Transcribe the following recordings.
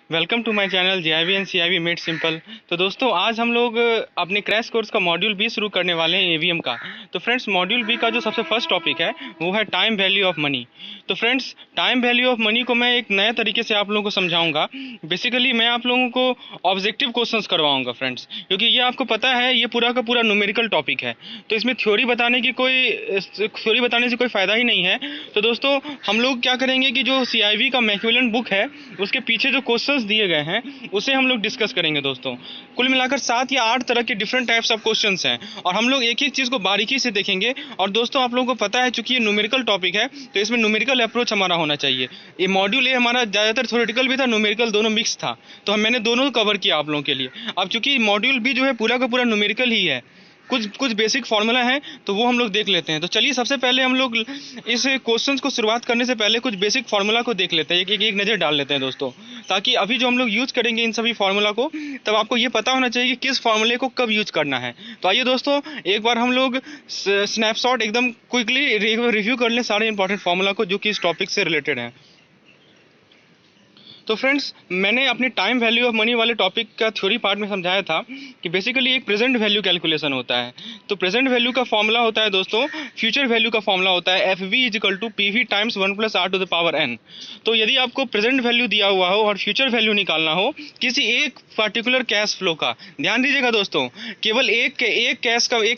Welcome to my channel GIB and CIB made simple. तो दोस्तों आज हम लोग अपने क्रैश कोर्स का मॉड्यूल बी शुरू करने वाले हैं एवीएम का। तो फ्रेंड्स मॉड्यूल बी का जो सबसे फर्स्ट टॉपिक है वो है टाइम वैल्यू ऑफ मनी। तो friends time value of money को मैं एक नए तरीके से आप लोगों को समझाऊंगा। बेसिकली मैं आप लोगों को ऑब्जेक्टिव क्वेश्चंस करवाऊंगा फ्रेंड्स, क्योंकि ये आपको पता है ये पूरा का पूरा न्यूमेरिकल टॉपिक है। तो इसमें थ्योरी बताने से कोई फ़ायदा ही नहीं है। तो दोस्तों हम लोग क्या करेंगे कि जो सीआईबी का मैक्यूलन बुक है उसके पीछे जो क्वेश्चंस दिए गए हैं उसे हम लोग डिस्कस करेंगे दोस्तों। कुल मिलाकर 7 या 8 तरह के डिफरेंट टाइप्स ऑफ क्वेश्चंस हैं और हम लोग एक एक चीज़ को बारीकी से देखेंगे। और दोस्तों आप लोगों को पता है चूंकि ये न्यूमेरिकल टॉपिक है तो इसमें न्यूमेरिकल अप्रोच हमारा होना चाहिए। ये मॉड्यूल ए हमारा ज़्यादातर थ्योरेटिकल भी था, न्यूमेरिकल दोनों मिक्स था, तो मैंने दोनों कवर किया आप लोगों के लिए। अब चूंकि मॉड्यूल बी जो है पूरा का पूरा न्यूमेरिकल ही है, कुछ कुछ बेसिक फार्मूला है तो वो हम लोग देख लेते हैं। तो चलिए सबसे पहले हम लोग इस क्वेश्चंस को शुरुआत करने से पहले कुछ बेसिक फार्मूला को देख लेते हैं, एक नज़र डाल लेते हैं दोस्तों, ताकि अभी जो हम लोग यूज़ करेंगे इन सभी फार्मूला को तब आपको ये पता होना चाहिए कि किस फार्मूले को कब यूज़ करना है। तो आइए दोस्तों एक बार हम लोग स्नैपशॉट एकदम क्विकली रिव्यू कर लें सारे इंपॉर्टेंट फार्मूला को जो कि इस टॉपिक से रिलेटेड हैं। तो फ्रेंड्स मैंने अपने टाइम वैल्यू ऑफ मनी वाले टॉपिक का थ्योरी पार्ट में समझाया था कि बेसिकली एक प्रेजेंट वैल्यू कैलकुलेशन होता है। तो प्रेजेंट वैल्यू का फॉर्मूला होता है दोस्तों, फ्यूचर वैल्यू का फॉर्मूला होता है F V is equal to P V times 1+r⁴n। तो यदि आपको प्रेजेंट वैल्यू दिया हुआ हो और फ्यूचर वैल्यू निकालना हो किसी एक पर्टिकुलर कैश फ्लो का, ध्यान दीजिएगा दोस्तों, केवल एक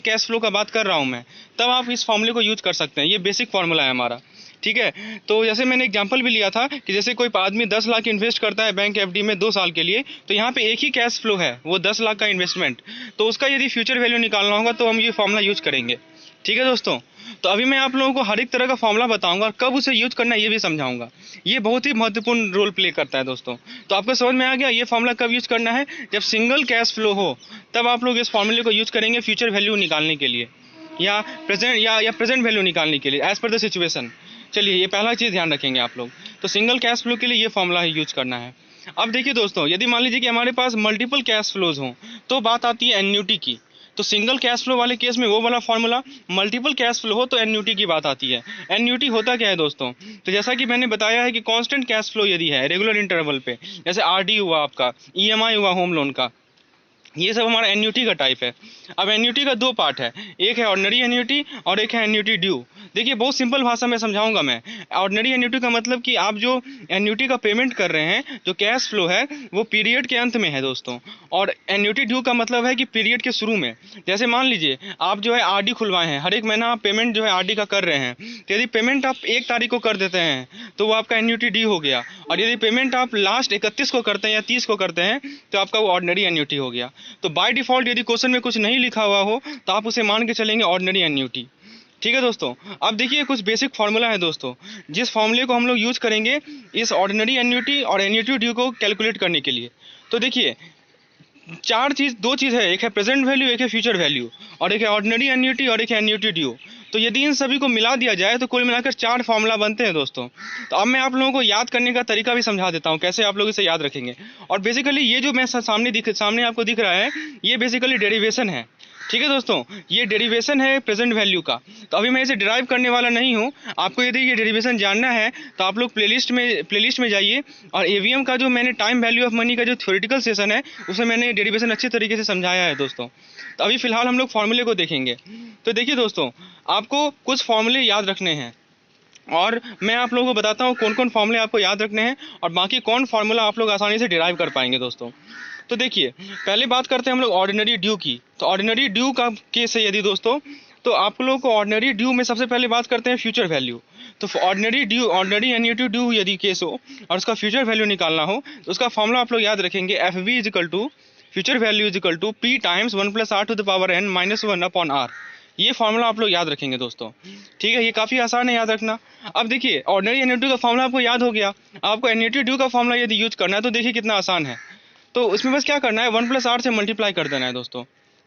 कैश फ्लो का बात कर रहा हूँ मैं, तब आप इस फॉर्मूले को यूज कर सकते हैं। ये बेसिक फॉर्मूला है हमारा, ठीक है। तो जैसे मैंने एग्जांपल भी लिया था कि जैसे कोई आदमी 10 लाख इन्वेस्ट करता है बैंक एफडी में 2 साल के लिए, तो यहाँ पे एक ही कैश फ्लो है वो 10 लाख का इन्वेस्टमेंट, तो उसका यदि फ्यूचर वैल्यू निकालना होगा तो हम ये फॉर्मूला यूज करेंगे, ठीक है दोस्तों। तो अभी मैं आप लोगों को हर एक तरह का फॉर्मूला बताऊंगा और कब उसे यूज करना है ये भी समझाऊंगा। ये बहुत ही महत्वपूर्ण रोल प्ले करता है दोस्तों। तो आपको समझ में आ गया ये फॉर्मूला कब यूज करना है? जब सिंगल कैश फ्लो हो तब आप लोग इस फॉर्मूले को यूज करेंगे फ्यूचर वैल्यू निकालने के लिए या प्रेजेंट वैल्यू निकालने के लिए एज पर द सिचुएशन। चलिए ये पहला चीज़ ध्यान रखेंगे आप लोग। तो सिंगल कैश फ्लो के लिए ये फॉर्मूला ही यूज करना है। अब देखिए दोस्तों, यदि मान लीजिए कि हमारे पास मल्टीपल कैश फ्लोज हों तो बात आती है एन्युटी की। तो सिंगल कैश फ्लो वाले केस में वो वाला फॉर्मूला, मल्टीपल कैश फ्लो हो तो एन्युटी की बात आती है। एन्युटी होता क्या है दोस्तों? तो जैसा कि मैंने बताया है कि कांस्टेंट कैश फ्लो यदि है रेगुलर इंटरवल पे, जैसे आरडी हुआ आपका, ईएमआई हुआ होम लोन का, ये सब हमारा एन्युटी का टाइप है। अब एन्युटी का दो पार्ट है, एक है ऑर्डिनरी एन्युटी और एक है एन्युटी ड्यू। देखिए बहुत सिंपल भाषा में समझाऊंगा मैं। ऑर्डिनरी एन्युटी का मतलब कि आप जो एन्युटी का पेमेंट कर रहे हैं, जो कैश फ्लो है वो पीरियड के अंत में है दोस्तों। और एन्युटी ड्यू का मतलब है कि पीरियड के शुरू में। जैसे मान लीजिए आप जो है आरडी खुलवाए हैं, हर एक महीना आप पेमेंट जो है आरडी का कर रहे हैं, तो यदि पेमेंट आप 1 तारीख को कर देते हैं तो वो आपका एन्युटी ड्यू हो गया। और यदि पेमेंट आप लास्ट 31 को करते हैं या 30 को करते हैं तो आपका वो ऑर्डिनरी एन्युटी हो गया। तो बाय डिफ़ॉल्ट यदि क्वेश्चन में कुछ नहीं लिखा हुआ हो तो आप उसे मान के चलेंगे ऑर्डिनरी एन्युटी, ठीक है दोस्तों। अब देखिए कुछ बेसिक फार्मूला है दोस्तों, जिस फार्मूले को हम लोग यूज करेंगे इस ऑर्डिनरी एन्युटी और एन्युटी ड्यू को कैलकुलेट करने के लिए। तो देखिए दो चीज़ है, एक है प्रेजेंट वैल्यू, एक है फ्यूचर वैल्यू, और एक है ऑर्डिनरी एन्युटी और एक है एन्युटी ड्यू। तो यदि इन सभी को मिला दिया जाए तो कुल मिलाकर 4 फार्मूला बनते हैं दोस्तों। तो अब मैं आप लोगों को याद करने का तरीका भी समझा देता हूँ कैसे आप लोग इसे याद रखेंगे। और बेसिकली ये जो मैं सामने आपको दिख रहा है ये बेसिकली डेरिवेशन है, ठीक है दोस्तों। ये डेरिवेशन है प्रेजेंट वैल्यू का। तो अभी मैं इसे डिराइव करने वाला नहीं हूँ। आपको यदि ये डेरिवेशन जानना है तो आप लोग प्लेलिस्ट में जाइए और एवीएम का जो मैंने टाइम वैल्यू ऑफ मनी का जो थ्योरेटिकल सेशन है उसमें मैंने डेरिवेशन अच्छे तरीके से समझाया है दोस्तों। तो अभी फिलहाल हम लोग फॉर्मूले को देखेंगे। तो देखिए दोस्तों, आपको कुछ फॉर्मूले याद रखने हैं और मैं आप लोगों को बताता हूँ कौन कौन फॉर्मूले आपको याद रखने हैं और बाकी कौन फार्मूला आप लोग आसानी से डिराइव कर पाएंगे दोस्तों। तो देखिए पहले बात करते हैं हम लोग ऑर्डिनरी ड्यू की। तो ऑर्डिनरी ड्यू का केस है यदि दोस्तों, तो आप लोगों को ऑर्डिनरी ड्यू में सबसे पहले बात करते हैं फ्यूचर वैल्यू। तो ऑर्डिनरी एन्युटी ड्यू यदि केस हो और उसका फ्यूचर वैल्यू निकालना हो तो उसका फॉर्मूला आप लोग याद रखेंगे F V is equal to future value is equal to P times 1+r⁴n-1 ये फार्मूला आप लोग याद रखेंगे दोस्तों, ठीक है। ये काफ़ी आसान है याद रखना। अब देखिए ऑर्डिनरी एन्युटी का फॉर्मूला आपको याद हो गया, आपको एन्युटी ड्यू का फॉर्मूला यदि यूज करना है तो देखिए कितना आसान है। तो उसमें बस क्या करना है 1+r से मल्टीप्लाई कर देना है दोस्तों।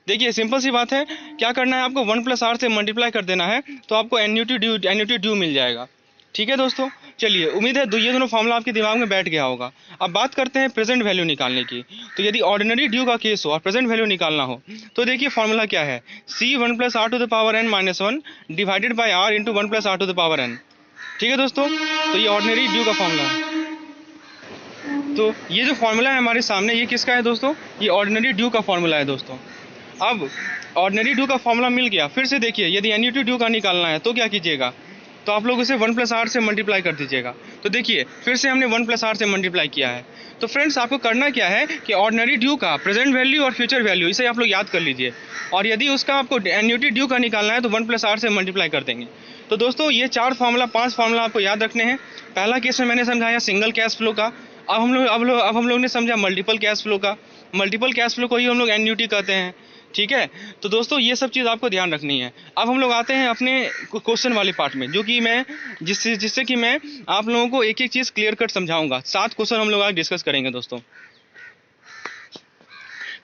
देखिए सिंपल सी बात है, क्या करना है आपको 1+r से मल्टीप्लाई कर देना है तो आपको एन्युटी ड्यू मिल जाएगा, ठीक है दोस्तों। चलिए उम्मीद है ये दोनों फार्मूला आपके दिमाग में बैठ गया होगा। अब बात करते हैं प्रेजेंट वैल्यू निकालने की। तो यदि ऑर्डिनरी ड्यू का केस हो और प्रेजेंट वैल्यू निकालना हो तो देखिए फार्मूला क्या है, c 1+r⁴n-1 divided by r into 1+r⁴n, ठीक है दोस्तों। तो ये ऑर्डिनरी ड्यू का फॉर्मूला है। तो ये जो फॉर्मूला है हमारे सामने, ये किसका है दोस्तों? ये ऑर्डिनरी ड्यू का फॉर्मूला है दोस्तों। अब ऑर्डिनरी ड्यू का फॉर्मूला मिल गया, फिर से देखिए यदि एन्युटी ड्यू का निकालना है तो क्या कीजिएगा, तो आप लोग इसे 1+r से मल्टीप्लाई कर दीजिएगा। तो देखिए फिर से हमने 1+r से मल्टीप्लाई किया है। तो फ्रेंड्स आपको करना क्या है कि ऑर्डिनरी ड्यू का प्रेजेंट वैल्यू और फ्यूचर वैल्यू इसे आप लोग याद कर लीजिए, और यदि उसका आपको एन्युटी ड्यू का निकालना है तो 1+r से मल्टीप्लाई कर देंगे। तो दोस्तों ये 5 फार्मूला आपको याद रखने हैं। पहला केस में मैंने समझाया सिंगल कैश फ्लो का, अब हम लोग ने समझा मल्टीपल कैश फ्लो का। मल्टीपल कैश फ्लो को ही हम लोग एन्युटी कहते हैं, ठीक है। तो दोस्तों ये सब चीज़ आपको ध्यान रखनी है। अब हम लोग आते हैं अपने क्वेश्चन वाले पार्ट में, जो कि मैं जिससे कि मैं आप लोगों को एक एक चीज़ क्लियर कट समझाऊंगा। 7 क्वेश्चन हम लोग आज डिस्कस करेंगे दोस्तों।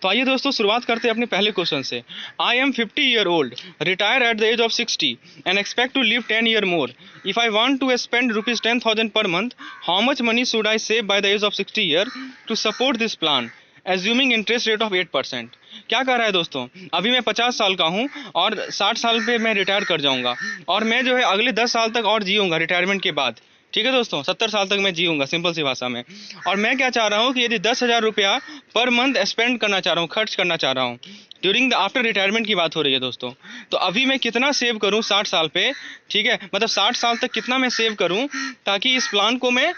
तो आइए दोस्तों शुरुआत करते हैं अपने पहले क्वेश्चन से। I am 50 year old, retire at the age of 60 and expect to live 10 year more. If I want to spend ₹10,000 per month, how much money should I save by the age of 60 year to support this plan, assuming interest rate of 8%। क्या कह रहा है दोस्तों, अभी मैं 50 साल का हूँ और 60 साल पे मैं रिटायर कर जाऊँगा, और मैं जो है अगले 10 साल तक और जीऊँगा रिटायरमेंट के बाद, ठीक है दोस्तों। 70 साल तक मैं जीऊँगा सिंपल सी भाषा में। और मैं क्या चाह रहा हूँ कि यदि 10,000 रुपया पर मंथ स्पेंड करना चाह रहा हूँ, खर्च करना चाह रहा हूँ ड्यूरिंग द आफ्टर रिटायरमेंट की बात हो रही है दोस्तों। तो अभी मैं कितना सेव करूँ 60 साल पे, ठीक है, मतलब 60 साल तक कितना मैं सेव करूँ ताकि इस प्लान को मैं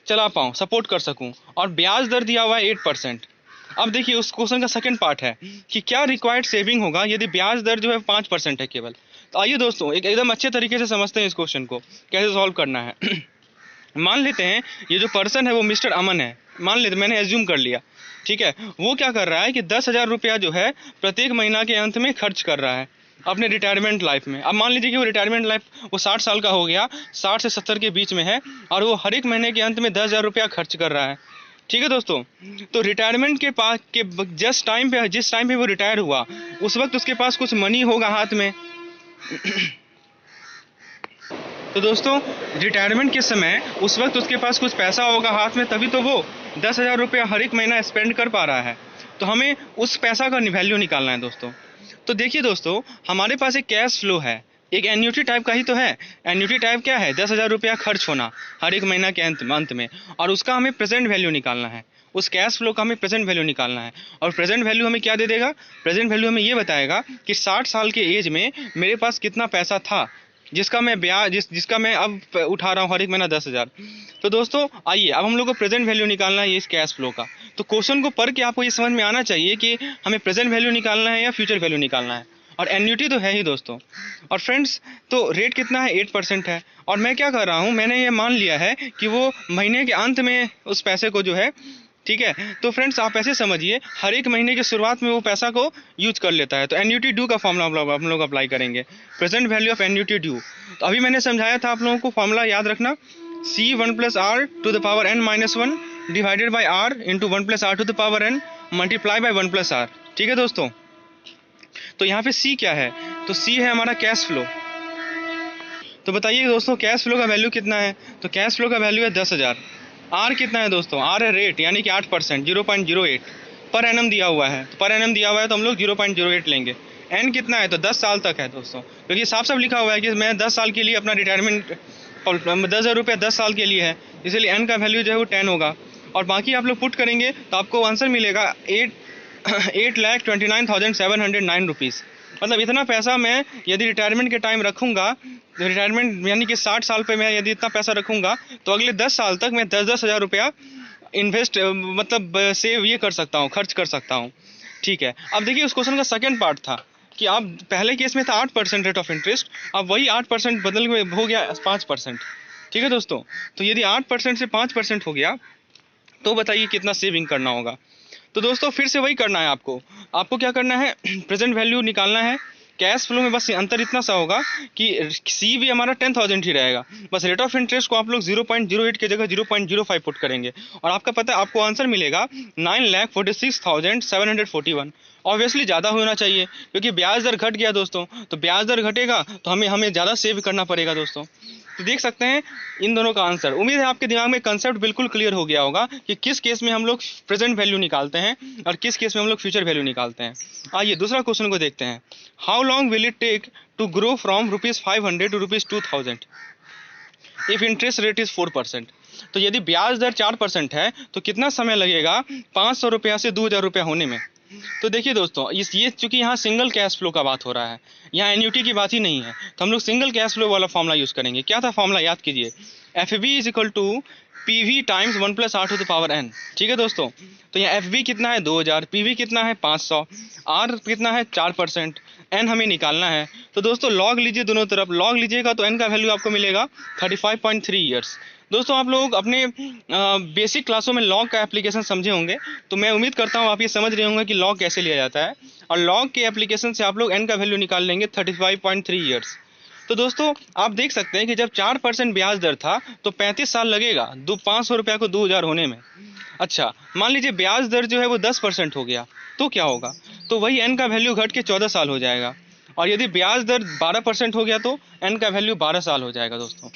चला पाऊँ, सपोर्ट कर सकूँ। और ब्याज दर दिया हुआ है 8%। अब देखिए उस क्वेश्चन का सेकंड पार्ट है कि क्या रिक्वायर्ड सेविंग होगा यदि ब्याज दर जो है 5% है केवल। तो आइए दोस्तों एकदम अच्छे तरीके से समझते हैं इस क्वेश्चन को कैसे सॉल्व करना है। मान लेते हैं ये जो पर्सन है वो मिस्टर अमन है, मान लेते मैंने एज्यूम कर लिया, ठीक है। वो क्या कर रहा है कि 10,000 रुपया जो है प्रत्येक महीना के अंत में खर्च कर रहा है अपने रिटायरमेंट लाइफ में। अब मान लीजिए कि वो रिटायरमेंट लाइफ वो 60 साल का हो गया, 60 से 70 के बीच में है, और वो हर एक महीने के अंत में 10,000 रुपया खर्च कर रहा है, ठीक है दोस्तों। तो रिटायरमेंट के पास के जिस टाइम पे वो रिटायर हुआ उस वक्त उसके पास कुछ मनी होगा हाथ में। तो दोस्तों रिटायरमेंट के समय उस वक्त उसके पास कुछ पैसा होगा हाथ में, तभी तो वो 10,000 रुपया हर एक महीना स्पेंड कर पा रहा है। तो हमें उस पैसा का वैल्यू निकालना है दोस्तों। तो देखिए दोस्तों हमारे पास एक कैश फ्लो है, एक एन्युटी टाइप का ही तो है। एन्युटी टाइप क्या है, 10,000 रुपया खर्च होना हर एक महीना के अंत में, और उसका हमें प्रेजेंट वैल्यू निकालना है। उस कैश फ्लो का हमें प्रेजेंट वैल्यू निकालना है, और प्रेजेंट वैल्यू हमें क्या दे देगा, प्रेजेंट वैल्यू हमें ये बताएगा कि 60 साल के एज में मेरे पास कितना पैसा था जिसका मैं जिसका मैं अब उठा रहा हूँ हर एक महीना 10,000। तो दोस्तों आइए अब हम लोग को प्रेजेंट वैल्यू निकालना है इस कैश फ्लो का। तो क्वेश्चन को पढ़ के आपको ये समझ में आना चाहिए कि हमें प्रेजेंट वैल्यू निकालना है या फ्यूचर वैल्यू निकालना है, और एन्युटी तो है ही दोस्तों। और फ्रेंड्स तो रेट कितना है, 8% है। और मैं क्या कर रहा हूँ, मैंने ये मान लिया है कि वो महीने के अंत में उस पैसे को जो है, ठीक है। तो फ्रेंड्स आप ऐसे समझिए हर एक महीने की शुरुआत में वो पैसा को यूज कर लेता है। तो एन्युटी ड्यू का फॉर्मूला हम लोग अप्लाई करेंगे, present value of annuity due. तो अभी मैंने समझाया था आप लोगों को फॉर्मूला याद रखना, C1+r⁻n-1 divided by r into 1+r⁻n multiply by 1+r, ठीक है दोस्तों। तो यहाँ पे C क्या है, तो C है हमारा कैश फ्लो। तो बताइए दोस्तों कैश फ्लो का वैल्यू कितना है, तो कैश फ्लो का वैल्यू है 10,000। R कितना है दोस्तों, R है रेट यानी कि 8%, 0.08 पर एनम दिया हुआ है। तो पर एनम दिया हुआ है तो हम लोग 0.08 लेंगे। N कितना है, तो 10 साल तक है दोस्तों, क्योंकि साफ साफ लिखा हुआ है कि मैं 10 साल के लिए अपना रिटायरमेंट 10,000 रुपया 10 साल के लिए है, इसलिए N का वैल्यू जो है वो 10 होगा। और बाकी आप लोग पुट करेंगे तो आपको आंसर मिलेगा 8,29,709 रुपीज़। मतलब इतना पैसा मैं यदि रिटायरमेंट के टाइम रखूँगा, तो रिटायरमेंट यानी कि 60 साल पे मैं यदि इतना पैसा रखूँगा तो अगले 10 साल तक मैं 10-10 हज़ार रुपया इन्वेस्ट मतलब सेव ये कर सकता हूँ, खर्च कर सकता हूँ, ठीक है। अब देखिए उस क्वेश्चन का सेकंड पार्ट था कि आप पहले केस में था 8% रेट ऑफ इंटरेस्ट, अब वही 8% बदल के हो गया 5%, ठीक है दोस्तों। तो यदि 8% से 5% हो गया तो बताइए कितना सेविंग करना होगा। तो दोस्तों फिर से वही करना है आपको क्या करना है, प्रेजेंट वैल्यू निकालना है। कैश फ्लो में बस अंतर इतना सा होगा कि सी भी हमारा 10,000 ही रहेगा, बस रेट ऑफ इंटरेस्ट को आप लोग 0.08 की जगह 0.05 पुट करेंगे, और आपका पता है आपको आंसर मिलेगा 9,46,741। ऑब्वियसली ज़्यादा होना चाहिए क्योंकि ब्याज दर घट गया दोस्तों, तो ब्याज दर घटेगा तो हमें ज़्यादा सेव करना पड़ेगा दोस्तों। तो देख सकते हैं इन दोनों का आंसर। उम्मीद है आपके दिमाग में कंसेप्ट बिल्कुल क्लियर हो गया होगा कि किस केस में हम लोग प्रेजेंट वैल्यू निकालते हैं और किस केस में हम लोग फ्यूचर वैल्यू निकालते हैं। आइए दूसरा क्वेश्चन को देखते हैं। How long will it take to grow from ₹500 to ₹2,000 if interest rate is 4%। तो यदि ब्याज दर 4% है तो कितना समय लगेगा 500 रुपया से 2000 रुपया होने में। तो देखिए दोस्तों, ये चूंकि यहाँ सिंगल कैश फ्लो का बात हो रहा है, यहाँ एन्युटी की बात ही नहीं है, तो हम लोग सिंगल कैश फ्लो वाला फॉर्मूला यूज़ करेंगे। क्या था फॉर्मूला, याद कीजिए, F B is equal to P V times 1 + r to the power n। ठीक है दोस्तों, तो यहाँ एफ बी कितना है 2000, पी वी कितना है 500, आर कितना है 4%, एन हमें निकालना है। तो दोस्तों लॉग लीजिए, दोनों तरफ लॉग लीजिएगा तो एन का वैल्यू आपको मिलेगा 35.3 ईयर्स। दोस्तों आप लोग अपने बेसिक क्लासों में लॉग का एप्लीकेशन समझे होंगे, तो मैं उम्मीद करता हूँ आप ये समझ रहे होंगे कि लॉग कैसे लिया जाता है, और लॉग के एप्लीकेशन से आप लोग एन का वैल्यू निकाल लेंगे 35.3 ईयर्स। तो दोस्तों आप देख सकते हैं कि जब 4% ब्याज दर था तो 35 साल लगेगा 500 रुपया को 2000 होने में। अच्छा, मान लीजिए ब्याज दर जो है वो 10% हो गया तो क्या होगा, तो वही एन का वैल्यू घट के 14 साल हो जाएगा। और यदि ब्याज दर 12% हो गया तो एन का वैल्यू 12 साल हो जाएगा दोस्तों।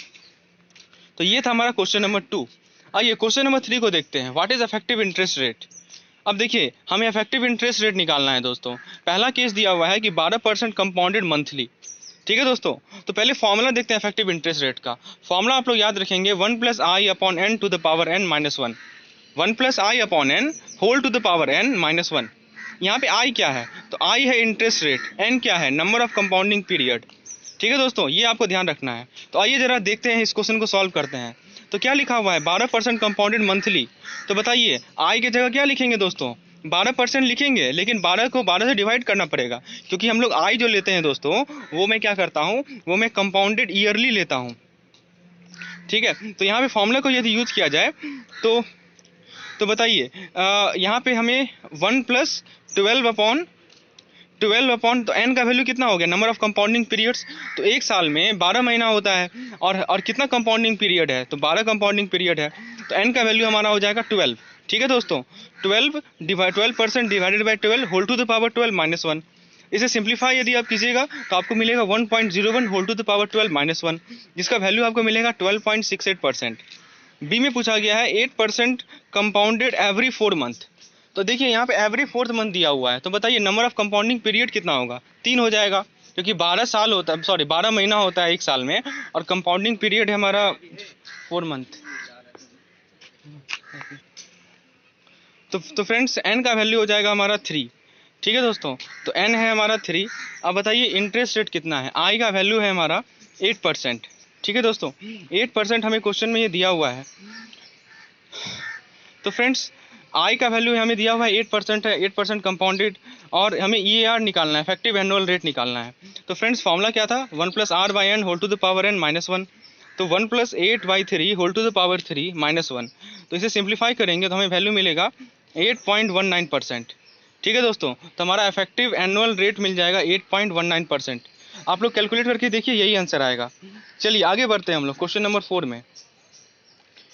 तो ये था हमारा क्वेश्चन नंबर 2। आइए क्वेश्चन नंबर 3 को देखते हैं। What is effective interest rate. अब देखिए हमें इफेक्टिव इंटरेस्ट रेट निकालना है दोस्तों। पहला केस दिया हुआ है कि 12% कंपाउंडेड मंथली। ठीक है दोस्तों, तो पहले फॉर्मूला देखते हैं इफेक्टिव इंटरेस्ट रेट का। फॉर्मूला आप लोग याद रखेंगे 1 + i/n to the power n - 1। 1 + i/n whole to the power n - 1। यहाँ पे i क्या है, तो i है इंटरेस्ट रेट, n क्या है नंबर ऑफ कंपाउंडिंग पीरियड। ठीक है दोस्तों, ये आपको ध्यान रखना है। तो आइए जरा देखते हैं, इस क्वेश्चन को सॉल्व करते हैं। तो क्या लिखा हुआ है 12% कंपाउंडेड मंथली। तो बताइए i की जगह क्या लिखेंगे दोस्तों, 12% लिखेंगे, लेकिन 12 को 12 से डिवाइड करना पड़ेगा, क्योंकि हम लोग i जो लेते हैं दोस्तों वो मैं क्या करता हूँ, वो मैं कंपाउंडेड ईयरली लेता हूँ। ठीक है, तो यहाँ पे फॉर्मूला को यदि यूज किया जाए तो बताइए यहाँ पे हमें 1 + 12 तो n का वैल्यू कितना हो गया, नंबर ऑफ कंपाउंडिंग पीरियड्स। तो एक साल में 12 महीना होता है, और कितना कंपाउंडिंग पीरियड है, तो 12 कंपाउंडिंग पीरियड है, तो n का वैल्यू हमारा हो जाएगा 12। ठीक है दोस्तों, 12% divided by 12 whole to the power 12 - 1। इसे सिंप्लीफाई यदि आप कीजिएगा तो आपको मिलेगा 1.01 होल टू द पावर 12 - 1, जिसका वैल्यू आपको मिलेगा 12.68%। बी में पूछा गया है 8% कंपाउंडेड एवरी 4 मंथ। तो देखिए यहाँ पे एवरी 4th मंथ दिया हुआ है, तो बताइए नंबर ऑफ कंपाउंडिंग पीरियड कितना होगा, 3 हो जाएगा, क्योंकि 12 साल होता है, सॉरी 12 महीना होता है एक साल में, और कंपाउंडिंग पीरियड है हमारा 4 मंथ। तो फ्रेंड्स n का वैल्यू हो जाएगा हमारा 3। ठीक है दोस्तों, तो n है हमारा 3। अब बताइए इंटरेस्ट रेट कितना है, i का वैल्यू है हमारा 8%। ठीक है दोस्तों, 8% हमें क्वेश्चन में ये दिया हुआ है। तो फ्रेंड्स i का वैल्यू हमें दिया हुआ है 8% है, 8% कंपाउंडेड, और हमें EAR निकालना है, इफेक्टिव एनुअल रेट निकालना है। तो फ्रेंड्स फॉर्मूला क्या था, 1 + r/n whole to the power n - 1। तो 1 + 8/3 होल टू द पावर 3 - 1। तो इसे सिंप्लीफाई करेंगे तो हमें वैल्यू मिलेगा 8.19%। ठीक है दोस्तों, तो हमारा इफेक्टिव एनुअल रेट मिल जाएगा 8.19%। आप लोग कैलकुलेट करके देखिए, यही आंसर आएगा। चलिए आगे बढ़ते हैं हम लोग क्वेश्चन नंबर 4 में।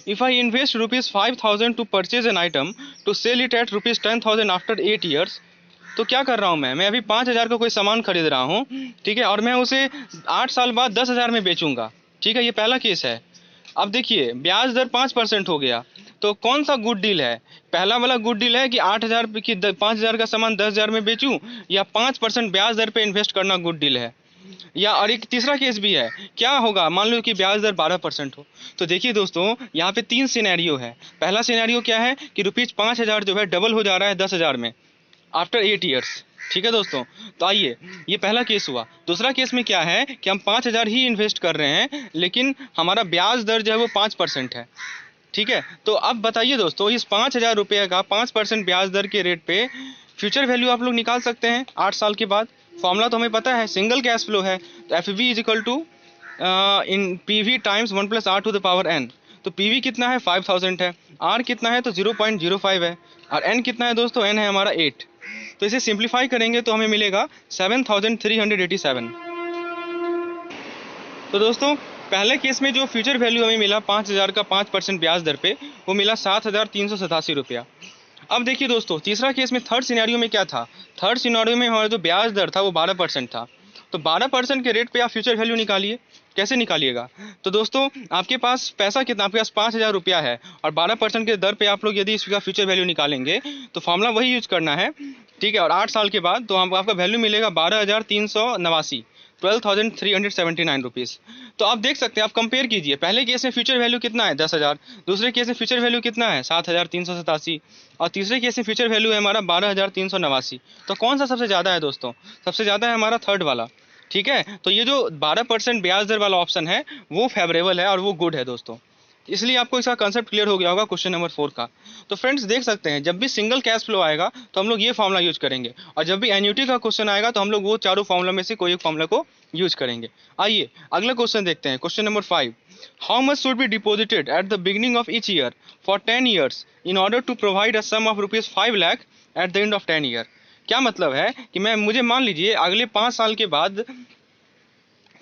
If I invest ₹5,000 to purchase an item to sell it at ₹10,000 after 8 years, तो क्या कर रहा हूँ मैं अभी 5,000 का कोई सामान खरीद रहा हूँ, ठीक है, और मैं उसे 8 साल बाद 10,000 में बेचूंगा। ठीक है, ये पहला केस है। अब देखिए ब्याज दर 5% हो गया, तो कौन सा गुड डील है, पहला वाला गुड डील है कि 8,000 की 5,000 का सामान 10,000 में बेचूं, या 5% ब्याज दर पे इन्वेस्ट करना गुड डील है, या और एक तीसरा केस भी है, क्या होगा मान लो कि ब्याज दर 12% हो। तो देखिए दोस्तों यहाँ पे 3 सिनेरियो है। पहला सिनेरियो क्या है कि ₹5,000 जो है डबल हो जा रहा है 10,000 में आफ्टर 8 ईयर्स। ठीक है दोस्तों, तो आइए ये पहला केस हुआ। दूसरा केस में क्या है कि हम 5,000 ही इन्वेस्ट कर रहे हैं, लेकिन हमारा ब्याज दर जो है वो 5% है। ठीक है, तो अब बताइए दोस्तों इस 5,000 रुपये का 5% ब्याज दर के रेट पे फ्यूचर वैल्यू आप लोग निकाल सकते हैं 8 साल के बाद। फॉर्मूला तो हमें पता है, सिंगल कैश फ्लो है, तो F B is equal to in P V times 1 + r to the power n। तो पी वी कितना है 5,000 है, r कितना है तो 0.05 है, और n कितना है दोस्तों, n है हमारा 8। तो इसे सिंप्लीफाई करेंगे तो हमें मिलेगा 7,387। तो दोस्तों पहले केस में जो फ्यूचर वैल्यू हमें मिला 5,000 का 5% ब्याज दर पे, वो मिला 7,387 रुपया। अब देखिए दोस्तों तीसरा केस में थर्ड सिनेरियो में क्या था, थर्ड सिनेरियो में हमारा जो ब्याज दर था वो 12% था। तो 12% के रेट पे आप फ्यूचर वैल्यू निकालिए, कैसे निकालिएगा। तो दोस्तों आपके पास पैसा कितना, आपके पास 5,000 रुपया है, और 12% के दर पे आप लोग यदि इसका फ्यूचर वैल्यू निकालेंगे तो फॉर्मूला वही यूज करना है। ठीक है, और 8 साल के बाद तो आपका वैल्यू मिलेगा 12,389। ₹12,379। तो आप देख सकते हैं, आप कंपेयर कीजिए, पहले केस में फ्यूचर वैल्यू कितना है 10,000, दूसरे केस में फ्यूचर वैल्यू कितना है 7,387, और तीसरे केस में फ्यूचर वैल्यू है हमारा 12,389। तो कौन सा सबसे ज़्यादा है दोस्तों? सबसे ज़्यादा है हमारा थर्ड वाला। ठीक है, तो ये जो 12% ब्याज दर वाला ऑप्शन है वो फेवरेबल है और वो गुड है दोस्तों। इसलिए आपको इसका कंसेप्ट क्लियर हो गया होगा क्वेश्चन नंबर 4 का। तो फ्रेंड्स देख सकते हैं, जब भी सिंगल कैश फ्लो आएगा तो हम लोग ये फॉर्मूला यूज करेंगे, और जब भी एन्युटी का क्वेश्चन आएगा तो हम लोग वो चारों फॉर्मूला में से कोई एक फॉर्मूला को यूज करेंगे। आइए अगला क्वेश्चन देखते हैं, question number 5। How much should be deposited at the beginning of each year for 10 years in order to provide a sum of ₹5 lakh at the end of 10 year. क्या मतलब है कि मुझे मान लीजिए अगले 5 साल के बाद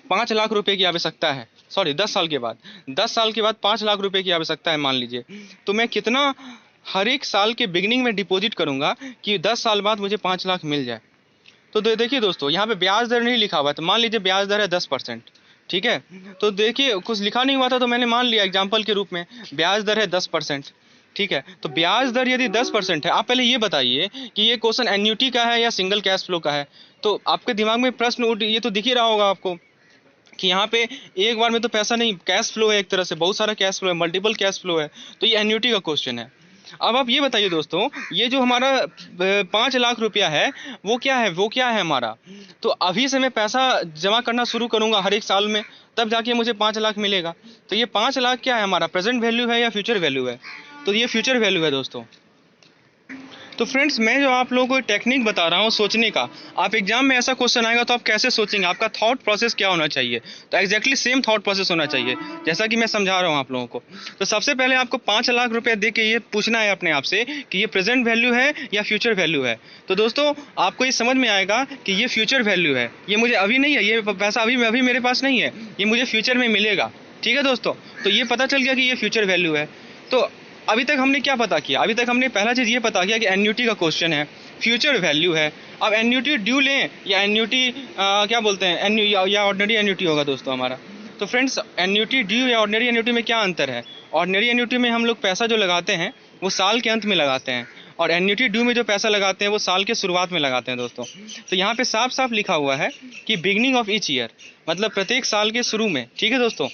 5 लाख रुपए की आवश्यकता है, सॉरी 10 साल के बाद, 10 साल के बाद 5 लाख रुपए की आवश्यकता है मान लीजिए, तो मैं कितना हर एक साल के बिगिनिंग में डिपॉजिट करूंगा कि 10 साल बाद मुझे 5 लाख मिल जाए। तो देखिए दोस्तों, यहाँ पे ब्याज दर नहीं लिखा हुआ है, तो मान लीजिए ब्याज दर है 10%। ठीक है, तो देखिए कुछ लिखा नहीं हुआ था तो मैंने मान लिया एग्जाम्पल के रूप में ब्याज दर है 10%। ठीक है, तो ब्याज दर यदि 10% है, आप पहले ये बताइए कि ये क्वेश्चन एन्युटी का है या सिंगल कैश फ्लो का है। तो आपके दिमाग में प्रश्न ये तो दिख ही रहा होगा आपको कि यहाँ पे एक बार में तो पैसा नहीं, कैश फ्लो है, एक तरह से बहुत सारा कैश फ्लो है, मल्टीपल कैश फ्लो है, तो ये एन्युटी का क्वेश्चन है। अब आप ये बताइए दोस्तों, ये जो हमारा 5 लाख रुपया है वो क्या है, हमारा, तो अभी से मैं पैसा जमा करना शुरू करूंगा हर एक साल में, तब जाके मुझे 5 लाख मिलेगा। तो ये 5 लाख क्या है, हमारा प्रेजेंट वैल्यू है या फ्यूचर वैल्यू है? तो ये फ्यूचर वैल्यू है दोस्तों। तो फ्रेंड्स मैं जो आप लोगों को टेक्निक बता रहा हूँ सोचने का, आप एग्जाम में ऐसा क्वेश्चन आएगा तो आप कैसे सोचेंगे, आपका थॉट प्रोसेस क्या होना चाहिए, तो एग्जैक्टली सेम थॉट प्रोसेस होना चाहिए जैसा कि मैं समझा रहा हूँ आप लोगों को। तो सबसे पहले आपको 5 लाख रुपए दे के ये पूछना है अपने आप से कि ये प्रेजेंट वैल्यू है या फ्यूचर वैल्यू है। तो दोस्तों आपको ये समझ में आएगा कि ये फ्यूचर वैल्यू है, ये मुझे अभी नहीं है, ये पैसा अभी मेरे पास नहीं है, ये मुझे फ्यूचर में मिलेगा। ठीक है दोस्तों, तो ये पता चल गया कि ये फ्यूचर वैल्यू है। तो अभी तक हमने क्या पता किया, अभी तक हमने पहला चीज़ ये पता किया कि एन्युटी का क्वेश्चन है, फ्यूचर वैल्यू है। अब एन्युटी ड्यू लें या एन्युटी क्या बोलते हैं, या ऑर्डिनरी एन्युटी होगा दोस्तों हमारा। तो फ्रेंड्स एन्युटी ड्यू या ऑर्डिनरी एन्युटी में क्या अंतर है? ऑर्डिनरी एन्युटी में हम लोग पैसा जो लगाते हैं वो साल के अंत में लगाते हैं, और एन्युटी ड्यू में जो पैसा लगाते हैं वो साल के शुरुआत में लगाते हैं दोस्तों। तो यहाँ पे साफ साफ लिखा हुआ है कि बिगनिंग ऑफ ईच ईयर, मतलब प्रत्येक साल के शुरू में। ठीक है दोस्तों,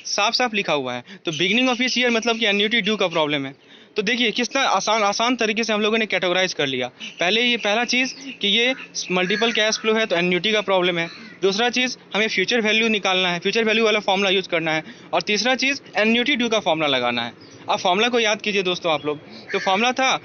साफ साफ लिखा हुआ है। तो बिगनिंग ऑफ ईच ईयर मतलब कि एन्युटी ड्यू का प्रॉब्लम है। तो देखिए कितना आसान तरीके से हम लोगों ने कैटेगराइज कर लिया। पहला चीज़ कि ये मल्टीपल कैश फ्लो है तो एन्युटी का प्रॉब्लम है। दूसरा चीज़ हमें फ्यूचर वैल्यू निकालना है, फ्यूचर वैल्यू वाला फॉर्मूला यूज़ करना है। और तीसरा चीज़ एन्युटी ड्यू का फॉर्मूला लगाना है। अब फॉर्मूला को याद कीजिए दोस्तों आप लोग। तो फॉर्मूला था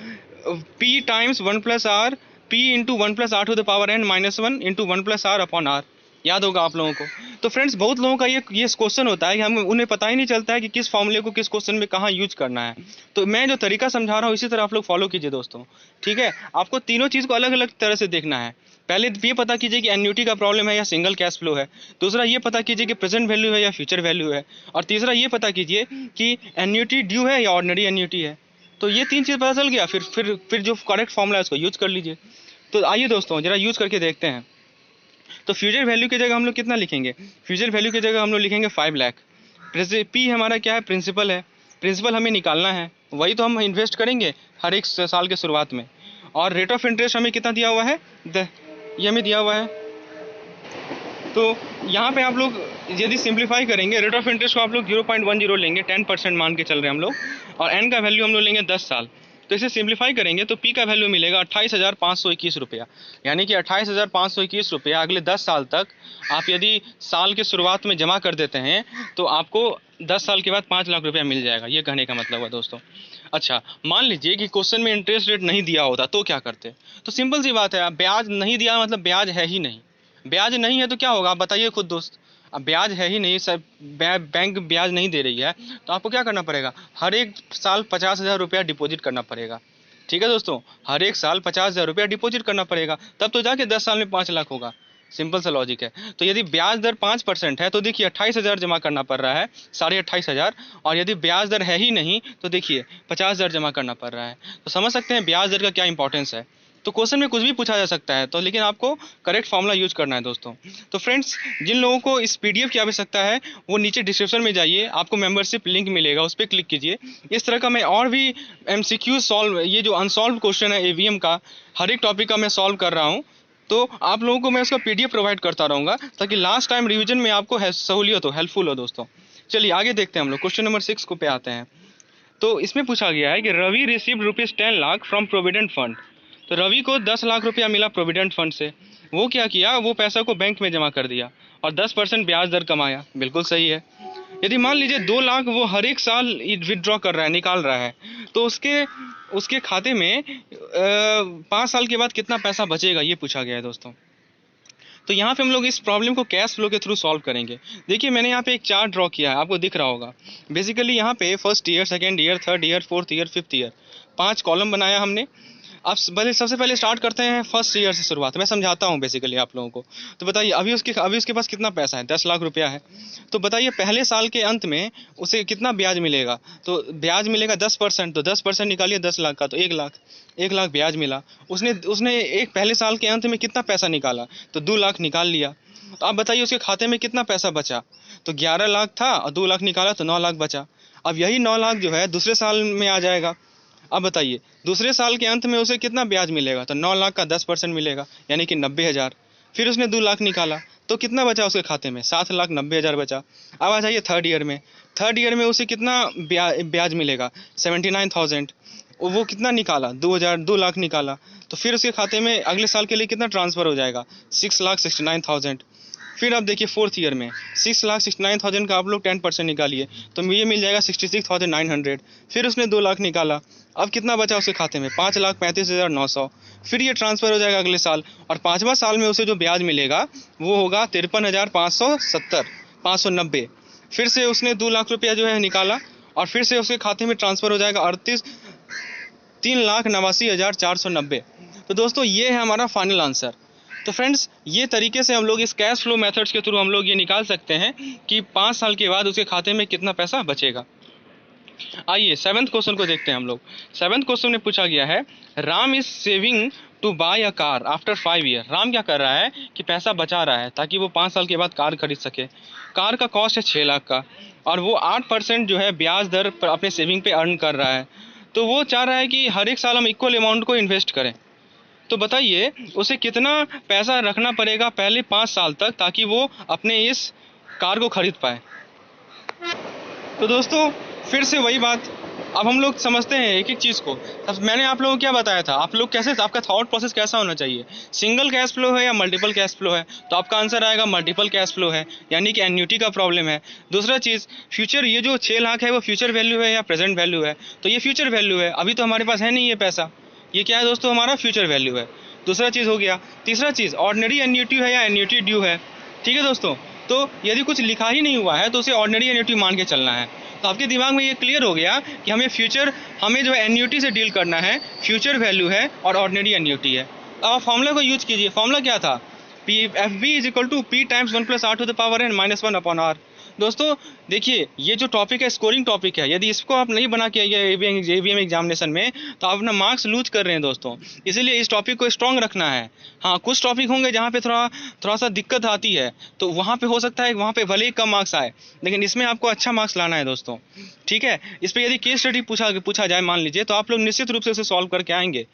P times 1 + R, P into 1 + R to the power n -1 into 1 + R upon R। याद होगा आप लोगों को। तो फ्रेंड्स बहुत लोगों का ये क्वेश्चन होता है कि हम उन्हें पता ही नहीं चलता है कि किस फॉर्मूले को किस क्वेश्चन में कहाँ यूज करना है। तो मैं जो तरीका समझा रहा हूँ इसी तरह आप लोग फॉलो कीजिए दोस्तों। ठीक है, आपको तीनों चीज़ को अलग अलग तरह से देखना है। पहले ये पता कीजिए कि एन्युटी का प्रॉब्लम है या सिंगल कैश फ्लो है। दूसरा ये पता कीजिए कि प्रेजेंट वैल्यू है या फ्यूचर वैल्यू है। और तीसरा ये पता कीजिए कि एन्युटी ड्यू है या ऑर्डिनरी एन्युटी है। तो ये 3 चीज़ पता चल गया, फिर जो करेक्ट फॉर्मूला है उसको यूज कर लीजिए। तो आइए दोस्तों जरा यूज करके देखते हैं। तो फ्यूचर वैल्यू की जगह हम लोग कितना लिखेंगे? फ्यूचर वैल्यू की जगह हम लोग लिखेंगे 5 लाख। पी हमारा क्या है? प्रिंसिपल है। प्रिंसिपल हमें निकालना है, वही तो हम इन्वेस्ट करेंगे हर एक साल के शुरुआत में। और रेट ऑफ इंटरेस्ट हमें कितना दिया हुआ है? ये हमें दिया हुआ है। तो यहाँ पे आप लोग यदि सिंप्लीफाई करेंगे, रेट ऑफ इंटरेस्ट को आप लोग 0.10 लेंगे, 10% मान के चल रहे हैं हम लोग, और एन का वैल्यू हम लोग लेंगे 10 साल। तो इसे सिंप्लीफाई करेंगे तो पी का वैल्यू मिलेगा 28,521 रुपया। यानी कि 28,521 रुपया अगले 10 साल तक आप यदि साल के शुरुआत में जमा कर देते हैं तो आपको 10 साल के बाद 5 लाख रुपया मिल जाएगा। ये कहने का मतलब है दोस्तों। अच्छा, मान लीजिए कि क्वेश्चन में इंटरेस्ट रेट नहीं दिया होता तो क्या करते? तो सिंपल सी बात है, ब्याज नहीं दिया मतलब ब्याज है ही नहीं। ब्याज नहीं है तो क्या होगा आप बताइए खुद दोस्त। अब ब्याज है ही नहीं, सर बैंक ब्याज नहीं दे रही है, तो आपको क्या करना पड़ेगा? हर एक साल 50,000 रुपया डिपॉजिट करना पड़ेगा। ठीक है दोस्तों, हर एक साल 50,000 रुपया डिपॉजिट करना पड़ेगा, तब तो जाके 10 साल में 5 लाख होगा। सिंपल सा लॉजिक है। तो यदि ब्याज दर 5% है तो देखिए 28,000 जमा करना पड़ रहा है, 28,500। और यदि ब्याज दर है ही नहीं तो देखिए 50,000 जमा करना पड़ रहा है। तो समझ सकते हैं ब्याज दर का क्या इंपॉर्टेंस है। तो क्वेश्चन में कुछ भी पूछा जा सकता है, तो लेकिन आपको करेक्ट फॉर्मूला यूज करना है दोस्तों। तो फ्रेंड्स जिन लोगों को इस पीडीएफ की आवश्यकता है वो नीचे डिस्क्रिप्शन में जाइए, आपको मेंबरशिप लिंक मिलेगा, उस पर क्लिक कीजिए। इस तरह का मैं और भी एमसीक्यू सॉल्व, ये जो अनसॉल्व क्वेश्चन है एवीएम का, हर एक टॉपिक का मैं सॉल्व कर रहा हूँ। तो आप लोगों को मैं उसका PDF प्रोवाइड करता रहूँगा ताकि लास्ट टाइम रिवीजन में आपको सहूलियत हो, हेल्पफुल हो दोस्तों। चलिए आगे देखते हैं हम लोग, क्वेश्चन नंबर 6 को पे आते हैं। तो इसमें पूछा गया है कि Ravi received ₹10 lakh from provident fund. तो रवि को 10 लाख रुपया मिला प्रोविडेंट फंड से। वो क्या किया, वो पैसा को बैंक में जमा कर दिया और 10% ब्याज दर कमाया। बिल्कुल सही है। यदि मान लीजिए 2 लाख वो हर एक साल विदड्रॉ कर रहा है, निकाल रहा है, तो उसके उसके खाते में 5 साल के बाद कितना पैसा बचेगा, ये पूछा गया है दोस्तों। तो यहाँ पे हम लोग इस प्रॉब्लम को कैश फ्लो के थ्रू सॉल्व करेंगे। देखिए मैंने यहाँ पे एक चार्ट ड्रॉ किया है, आपको दिख रहा होगा। बेसिकली यहाँ पे first year, second year, third year, fourth year, fifth year, 5 column बनाया हमने। अब सबसे पहले स्टार्ट करते हैं फर्स्ट ईयर से शुरुआत। मैं समझाता हूँ बेसिकली आप लोगों को। तो बताइए अभी उसके पास कितना पैसा है, 10 लाख रुपया है। तो बताइए पहले साल के अंत में उसे कितना ब्याज मिलेगा। तो ब्याज मिलेगा 10%, तो 10% निकालिए 10 लाख का, तो 1 लाख, 1 लाख ब्याज मिला। उसने एक पहले साल के अंत में कितना पैसा निकाला, तो 2 लाख निकाल लिया। तो आप बताइए उसके खाते में कितना पैसा बचा। तो 11 लाख था और 2 लाख निकाला तो 9 लाख बचा। अब यही 9 लाख जो है दूसरे साल में आ जाएगा। अब बताइए दूसरे साल के अंत में उसे कितना ब्याज मिलेगा, तो 9 लाख का 10% मिलेगा, यानी कि 90,000। फिर उसने 2 लाख निकाला तो कितना बचा उसके खाते में, 7,90,000 बचा। अब आ जाइए थर्ड ईयर में। थर्ड ईयर में उसे कितना ब्याज मिलेगा, 79,000। वो कितना निकाला, 2 लाख निकाला। तो फिर उसके खाते में अगले साल के लिए कितना ट्रांसफ़र हो जाएगा, 6,69,000। फिर आप देखिए फोर्थ ईयर में 6,69,000 का आप लोग 10% निकालिए तो ये मिल जाएगा 66,900। फिर उसने 2 लाख निकाला, अब कितना बचा उसके खाते में, 5,35,900। फिर ये ट्रांसफ़र हो जाएगा अगले साल, और 5वां साल में उसे जो ब्याज मिलेगा वो होगा 53,590। फिर से उसने 2 लाख रुपया जो है निकाला और फिर से उसके खाते में ट्रांसफ़र हो जाएगा 3,89,490। तो दोस्तों ये है हमारा फाइनल आंसर। तो फ्रेंड्स ये तरीके से हम लोग इस कैश फ्लो मेथड्स के थ्रू हम लोग ये निकाल सकते हैं कि 5 साल के बाद उसके खाते में कितना पैसा बचेगा। आइए 7th क्वेश्चन को देखते हैं हम लोग। 7th क्वेश्चन में पूछा गया है Ram is saving to buy a car after 5 year. Ram क्या कर रहा है कि पैसा बचा रहा है ताकि वो 5 साल के बाद कार खरीद सके। कार का कॉस्ट है 6 लाख का और वो 8% जो है ब्याज दर पर अपने सेविंग पे अर्न कर रहा है। तो वो चाह रहा है कि हर एक साल हम इक्वल अमाउंट को इन्वेस्ट करें। तो बताइए उसे कितना पैसा रखना पड़ेगा पहले 5 साल तक ताकि वो अपने इस कार को खरीद पाए। तो दोस्तों फिर से वही बात, अब हम लोग समझते हैं एक एक चीज़ को। अब मैंने आप लोगों को क्या बताया था, आप लोग कैसे, आपका थॉट प्रोसेस कैसा होना चाहिए, सिंगल कैश फ्लो है या मल्टीपल कैश फ्लो है। तो आपका आंसर आएगा मल्टीपल कैश फ्लो है, यानी कि एन्युटी का प्रॉब्लम है। दूसरा चीज़ फ्यूचर, ये जो 6 लाख है वो फ्यूचर वैल्यू है या प्रेजेंट वैल्यू है। तो ये फ्यूचर वैल्यू है, अभी तो हमारे पास है नहीं ये पैसा, ये क्या है दोस्तों, हमारा फ्यूचर वैल्यू है। दूसरा चीज़ हो गया। तीसरा चीज़ ऑर्डिनरी एन्युटी है या एन्युटी ड्यू है। ठीक है दोस्तों, तो यदि कुछ लिखा ही नहीं हुआ है तो उसे ऑर्डिनरी एन्युटी मान के चलना है। तो आपके दिमाग में ये क्लियर हो गया कि हमें जो है एन्युटी से डील करना है, फ्यूचर वैल्यू है और ऑर्डिनरी एन्युटी है। अब आप फॉर्मूला को यूज कीजिए। फॉर्मूला क्या था, FB is equal to P times 1 + R to the power n -1 upon R। दोस्तों देखिए ये जो टॉपिक है स्कोरिंग टॉपिक है, यदि इसको आप नहीं बना के आइए ABM एग्जामिनेशन में तो आप अपना मार्क्स लूज कर रहे हैं दोस्तों। इसीलिए इस टॉपिक को स्ट्रॉन्ग रखना है। हाँ कुछ टॉपिक होंगे जहाँ पे थोड़ा सा दिक्कत आती है, तो वहाँ पे हो सकता है वहाँ पे भले ही कम मार्क्स आए, लेकिन इसमें आपको अच्छा मार्क्स लाना है दोस्तों। ठीक है, इस पर यदि केस स्टडी पूछा जाए मान लीजिए, तो आप लोग निश्चित रूप से उसे सॉल्व करके आएंगे।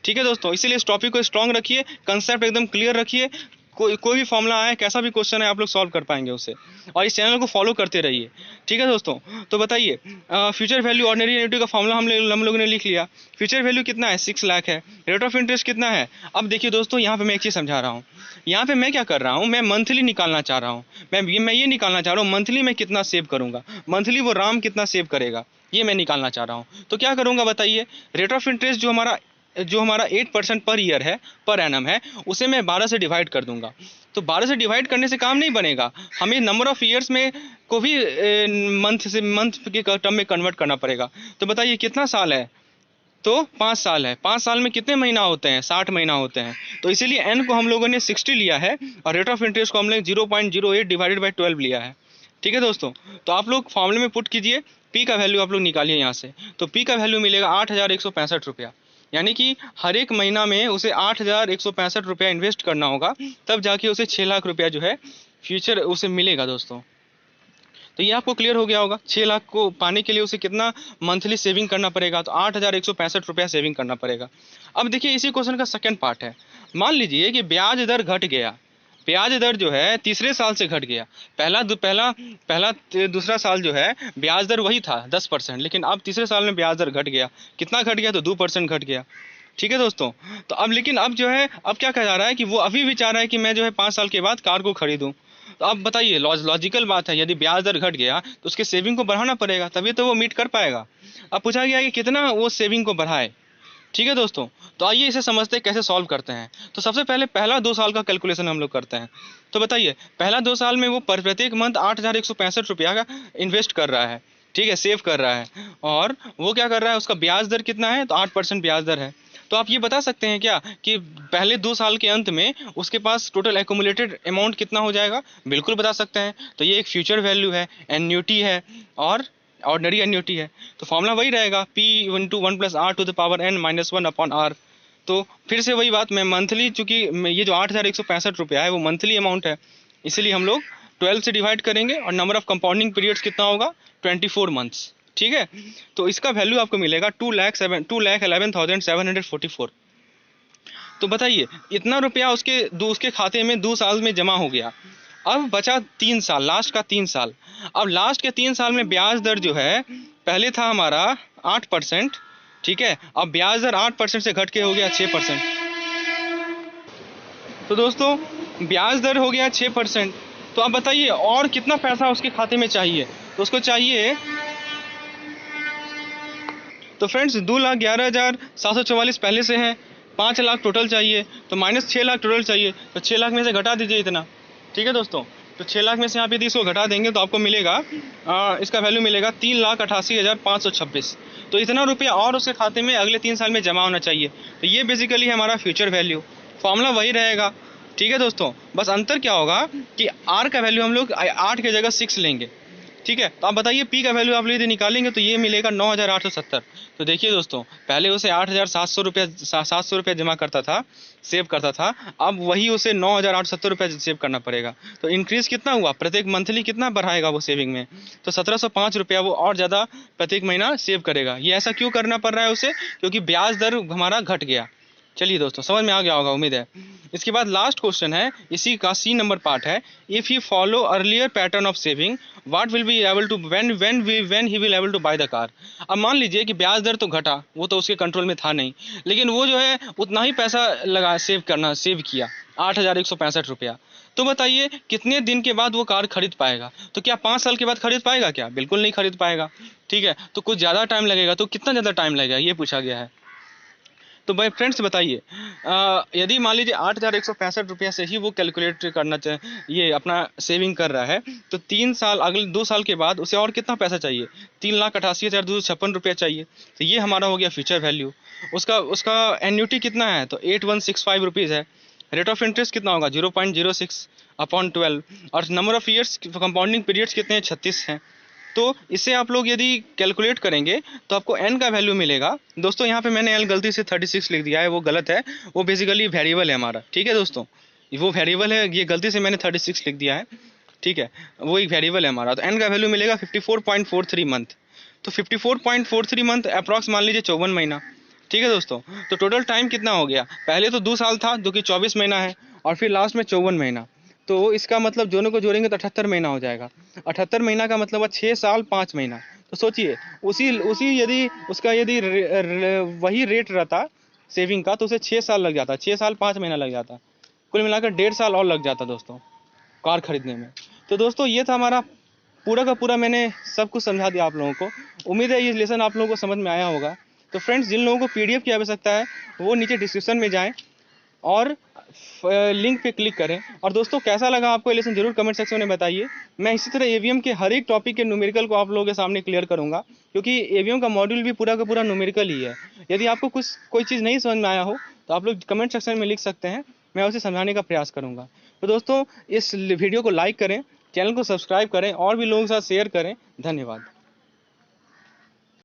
ठीक है दोस्तों, इसीलिए इस टॉपिक को स्ट्रॉन्ग रखिए, कंसेप्ट एकदम क्लियर रखिए। कोई भी फॉर्मूला आए, कैसा भी क्वेश्चन है, आप लोग सॉल्व कर पाएंगे उसे। और इस चैनल को फॉलो करते रहिए। ठीक है दोस्तों, तो बताइए फ्यूचर वैल्यू ऑर्डिनरी एन्युटी का फॉर्मूला हम लोगों ने लिख लिया। फ्यूचर वैल्यू कितना है, 6 लाख है। रेट ऑफ इंटरेस्ट कितना है। अब देखिए दोस्तों यहाँ पे मैं एक चीज़ समझा रहा हूँ। यहाँ पे मैं क्या कर रहा हूँ, मैं मंथली निकालना चाह रहा हूँ। मैं ये निकालना चाह रहा हूँ मंथली मैं कितना सेव करूँगा, मंथली वो राम कितना सेव करेगा, ये मैं निकालना चाह रहा हूँ। तो क्या करूँगा बताइए, रेट ऑफ इंटरेस्ट जो हमारा 8% पर ईयर है, पर एनम है, उसे मैं 12 से डिवाइड कर दूंगा। तो 12 से डिवाइड करने से काम नहीं बनेगा, हमें नंबर ऑफ ईयर्स में को भी मंथ के टर्म में कन्वर्ट करना पड़ेगा। तो बताइए कितना साल है, तो 5 साल है। 5 साल में कितने महीना होते हैं, 60 महीना होते हैं। तो इसीलिए एन को हम लोगों ने 60 लिया है और रेट ऑफ इंटरेस्ट को हमने 0.08 डिवाइडेड बाई 12 लिया है। ठीक है दोस्तों, तो आप लोग फॉर्मूले में पुट कीजिए, पी का वैल्यू आप लोग निकालिए यहाँ से। तो पी का वैल्यू मिलेगा 8,165 रुपया, यानी कि हर एक महीना में उसे 8,165 रुपया इन्वेस्ट करना होगा, तब जाके उसे 6 लाख रुपया जो है फ्यूचर उसे मिलेगा दोस्तों। तो ये आपको क्लियर हो गया होगा। 6 लाख को पाने के लिए उसे कितना मंथली सेविंग करना पड़ेगा, तो 8,165 रुपया सेविंग करना पड़ेगा। अब देखिए इसी क्वेश्चन का सेकंड पार्ट है। मान लीजिए कि ब्याज दर घट गया, ब्याज दर जो है तीसरे साल से घट गया। दूसरा साल जो है ब्याज दर वही था 10%, लेकिन अब तीसरे साल में ब्याज दर घट गया। कितना घट गया, तो 2% घट गया। ठीक है दोस्तों, तो अब लेकिन अब जो है अब क्या कहा जा रहा है कि वो अभी भी चाह रहा है कि मैं जो है 5 साल के बाद कार को खरीदूं। तो अब बताइए, लॉजिकल बात है, यदि ब्याज दर घट गया तो उसके सेविंग को बढ़ाना पड़ेगा, तभी तो वो मीट कर पाएगा। अब पूछा गया कि कितना वो सेविंग को बढ़ाए। ठीक है दोस्तों, तो आइए इसे समझते हैं कैसे सॉल्व करते हैं। तो सबसे पहले पहला 2 साल का कैलकुलेशन हम लोग करते हैं। तो बताइए, पहला 2 साल में वो प्रत्येक मंथ 8,165 रुपया का इन्वेस्ट कर रहा है, ठीक है, सेव कर रहा है। और वो क्या कर रहा है, उसका ब्याज दर कितना है, तो 8% ब्याज दर है। तो आप ये बता सकते हैं क्या कि पहले 2 साल के अंत में उसके पास टोटल एक्यूमुलेटेड अमाउंट कितना हो जाएगा? बिल्कुल बता सकते हैं। तो ये एक फ्यूचर वैल्यू है, एन्युटी है और ऑर्डनरी एन्युटी है। तो फॉर्मूला वही रहेगा, P into 1 plus R to the power n minus 1 upon R. तो फिर से वही बात, मैं मंथली, चूंकि ये जो 8,165 रुपया है वो मंथली अमाउंट है, इसलिए हम लोग 12 से डिवाइड करेंगे और नंबर ऑफ कंपाउंडिंग पीरियड्स कितना होगा, 24 मंथ्स। ठीक है, तो इसका वैल्यू आपको मिलेगा 2,11,744। तो बताइए, इतना रुपया उसके खाते में 2 साल में जमा हो गया। अब बचा 3 साल, लास्ट का 3 साल। अब लास्ट के 3 साल में ब्याज दर जो है पहले था हमारा 8%, ठीक है, अब ब्याज दर 8% से घट के हो गया 6%। तो दोस्तों ब्याज दर हो गया 6%। तो आप बताइए और कितना पैसा उसके खाते में चाहिए, तो उसको चाहिए, तो फ्रेंड्स 2,11,744 पहले से है, 5 लाख टोटल चाहिए, तो माइनस 6 लाख टोटल चाहिए, तो 6 लाख में से घटा दीजिए इतना। ठीक है दोस्तों, तो 6 लाख में से आप यदि इसको घटा देंगे तो आपको मिलेगा इसका वैल्यू मिलेगा 3,88,526। तो इतना रुपया और उसके खाते में अगले 3 साल में जमा होना चाहिए। तो ये बेसिकली हमारा फ्यूचर वैल्यू, फॉर्मूला वही रहेगा। ठीक है दोस्तों, बस अंतर क्या होगा कि आर का वैल्यू हम लोग 8 की जगह 6 लेंगे। ठीक है, तो आप बताइए पी का वैल्यू आप यदि निकालेंगे तो ये मिलेगा 9,870। तो देखिए दोस्तों, पहले उसे 8,700 रुपया जमा करता था, सेव करता था, अब वही उसे 9,870 रुपया सेव करना पड़ेगा। तो इंक्रीज कितना हुआ, प्रत्येक मंथली कितना बढ़ाएगा वो सेविंग में, तो 1,705 रुपया वो और ज़्यादा प्रत्येक महीना सेव करेगा। ये ऐसा क्यों करना पड़ रहा है उसे, क्योंकि ब्याज दर हमारा घट गया। चलिए दोस्तों, समझ में आ गया होगा उम्मीद है। इसके बाद लास्ट क्वेश्चन है, इसी का C नंबर पार्ट है, if he follow earlier pattern of saving what will be able to when he will able to buy the car. अब मान लीजिए कि ब्याज दर तो घटा, वो तो उसके कंट्रोल में था नहीं, लेकिन वो जो है उतना ही पैसा सेव किया 8,165 रुपया। तो बताइए कितने दिन के बाद वो कार खरीद पाएगा, तो क्या 5 साल के बाद खरीद पाएगा क्या? बिल्कुल नहीं खरीद पाएगा। ठीक है, तो कुछ ज़्यादा टाइम लगेगा, तो कितना ज़्यादा टाइम लगेगा ये पूछा गया है। तो भाई फ्रेंड्स बताइए, यदि मान लीजिए 8,165 रुपया से ही वो कैलकुलेट करना ये अपना सेविंग कर रहा है, तो 3 साल, अगले 2 साल के बाद उसे और कितना पैसा चाहिए, 3,88,256 रुपया चाहिए। तो ये हमारा हो गया फ्यूचर वैल्यू। उसका एन्युटी कितना है, तो 8,165 रुपीज़ है। रेट ऑफ इंटरेस्ट कितना होगा, 0.06 अपॉन 12, और number of years compounding periods कितने हैं, 36 हैं। तो इसे आप लोग यदि कैलकुलेट करेंगे तो आपको n का वैल्यू मिलेगा। दोस्तों यहाँ पे मैंने l गलती से 36 लिख दिया है, वो गलत है, वो बेसिकली वेरिएबल है हमारा। ठीक है दोस्तों, वो वेरिएबल है, ये गलती से मैंने 36 लिख दिया है। ठीक है, वो एक वेरिएबल है हमारा। तो n का वैल्यू मिलेगा 54.43 मंथ। तो 54.43 मंथ अप्रॉक्स मान लीजिए 54 महीना। ठीक है दोस्तों, तो टोटल टाइम कितना हो गया, पहले तो 2 साल था जो कि 24 महीना है, और फिर लास्ट में 54 महीना। तो इसका मतलब दोनों को जोड़ेंगे तो 78 महीना हो जाएगा। 78 महीना का मतलब है 6 साल 5 महीना। तो सोचिए उसी यदि उसका वही रेट रहता सेविंग का, तो उसे 6 साल लग जाता, 6 साल 5 महीना लग जाता, कुल मिलाकर 1.5 साल और लग जाता दोस्तों कार खरीदने में। तो दोस्तों ये था हमारा पूरा का पूरा, मैंने सब कुछ समझा दिया आप लोगों को। उम्मीद है ये लेसन आप लोगों को समझ में आया होगा। तो फ्रेंड्स, जिन लोगों को PDF की आवश्यकता है वो नीचे डिस्क्रिप्शन में जाएँ और लिंक पे क्लिक करें। और दोस्तों कैसा लगा आपको ये लेसन जरूर कमेंट सेक्शन में बताइए। मैं इसी तरह AVM के हर एक टॉपिक के न्यूमेरिकल को आप लोगों के सामने क्लियर करूंगा, क्योंकि AVM का मॉड्यूल भी पूरा का पूरा न्यूमेरिकल ही है। यदि आपको कोई चीज़ नहीं समझ में आया हो तो आप लोग कमेंट सेक्शन में लिख सकते हैं, मैं उसे समझाने का प्रयास करूँगा। तो दोस्तों इस वीडियो को लाइक करें, चैनल को सब्सक्राइब करें और भी लोगों के साथ शेयर करें। धन्यवाद।